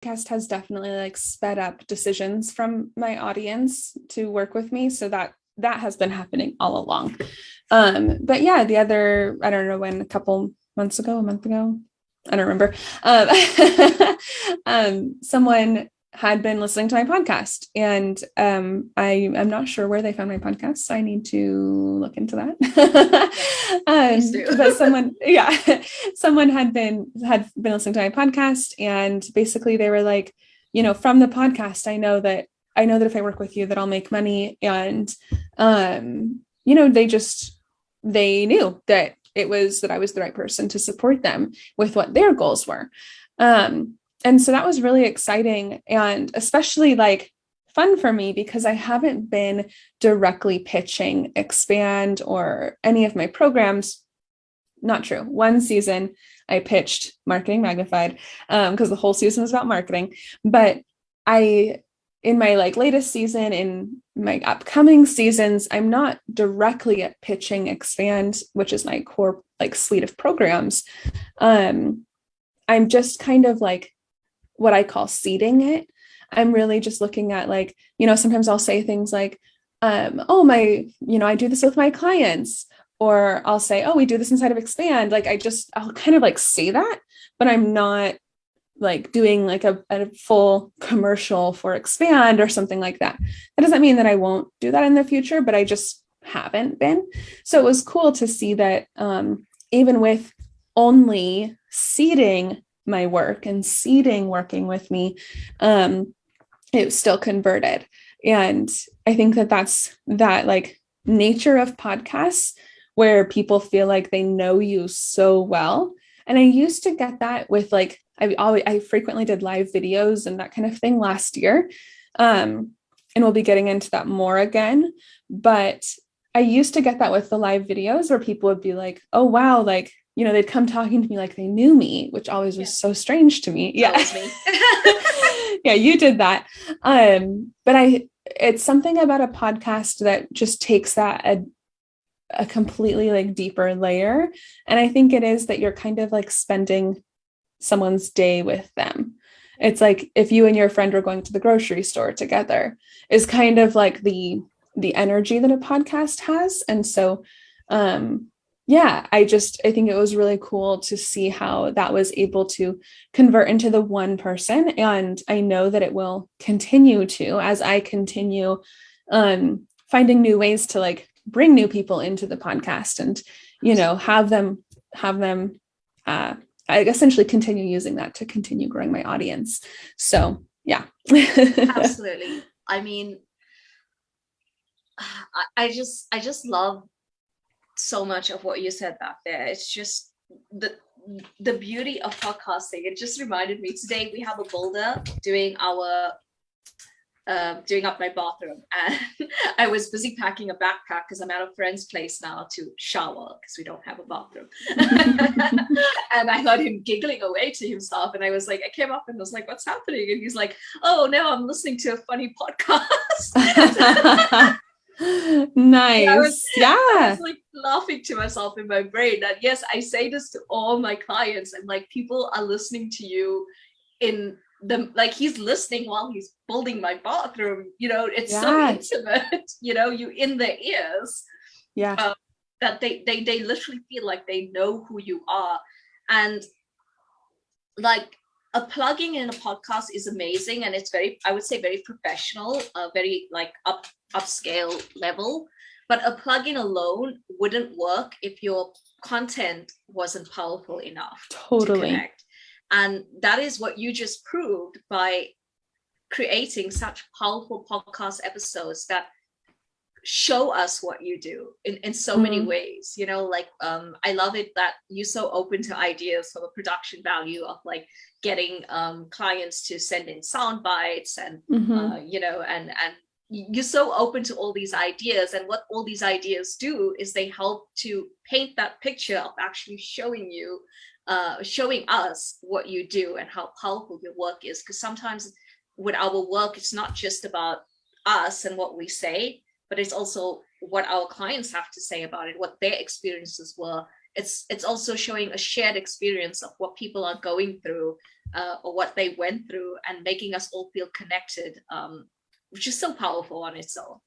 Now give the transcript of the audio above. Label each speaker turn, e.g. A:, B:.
A: podcast has definitely like sped up decisions from my audience to work with me. So that has been happening all along. But yeah, the other, I don't know when, a month ago, I don't remember. Someone had been listening to my podcast, and I'm not sure where they found my podcast, so I need to look into that. But someone had been listening to my podcast, and basically they were like, from the podcast, I know that if I work with you that I'll make money. And they knew that I was the right person to support them with what their goals were. And so that was really exciting, and especially like fun for me, because I haven't been directly pitching Expand or any of my programs. Not true. One season I pitched Marketing Magnified, because the whole season was about marketing. But in my like latest season, in my upcoming seasons, I'm not directly at pitching Expand, which is my core like suite of programs. I'm just kind of like what I call seeding it. I'm really just looking at like, sometimes I'll say things like, I do this with my clients, or I'll say, oh, we do this inside of Expand. Like I'll kind of like say that, but I'm not like doing like a full commercial for Expand or something like that. That doesn't mean that I won't do that in the future, but I just haven't been. So it was cool to see that even with only seeding my work and seeding working with me, it still converted. And I think that's that like nature of podcasts where people feel like they know you so well. And I used to get that with like, I frequently did live videos and that kind of thing last year. And we'll be getting into that more again. But I used to get that with the live videos where people would be like, oh, wow, like, they'd come talking to me like they knew me, which always was so strange to me. Yeah.
B: Me.
A: Yeah, you did that. But it's something about a podcast that just takes that a completely like deeper layer. And I think it is that you're kind of like spending someone's day with them. It's like if you and your friend were going to the grocery store together, is kind of like the energy that a podcast has. And so I think it was really cool to see how that was able to convert into the one person. And I know that it will continue to, as I continue finding new ways to like bring new people into the podcast and, have them I essentially continue using that to continue growing my audience. So, yeah.
B: Absolutely. I mean, I just love so much of what you said back there. It's just the beauty of podcasting. It just reminded me today we have a builder doing up my bathroom, and I was busy packing a backpack because I'm at a friend's place now to shower because we don't have a bathroom. And I heard him giggling away to himself, and I came up and was like, what's happening? And he's like, oh no, I'm listening to a funny podcast.
A: Nice. I
B: was like laughing to myself in my brain that yes, I say this to all my clients. I'm like, people are listening to you in the, like, he's listening while he's building my bathroom, it's so intimate, you in their ears, that they literally feel like they know who you are. And like a plugging in a podcast is amazing, and it's very, I would say, very professional, very like upscale level. But a plugin alone wouldn't work if your content wasn't powerful enough to connect. And that is what you just proved by creating such powerful podcast episodes that show us what you do in so many ways. I love it that you're so open to ideas for the production value of like getting clients to send in sound bites and and you're so open to all these ideas. And what all these ideas do is they help to paint that picture of actually showing us what you do and how powerful your work is. Because sometimes with our work, it's not just about us and what we say, but it's also what our clients have to say about it, what their experiences were, it's also showing a shared experience of what people are going through, or what they went through, and making us all feel connected, which is so powerful on its own.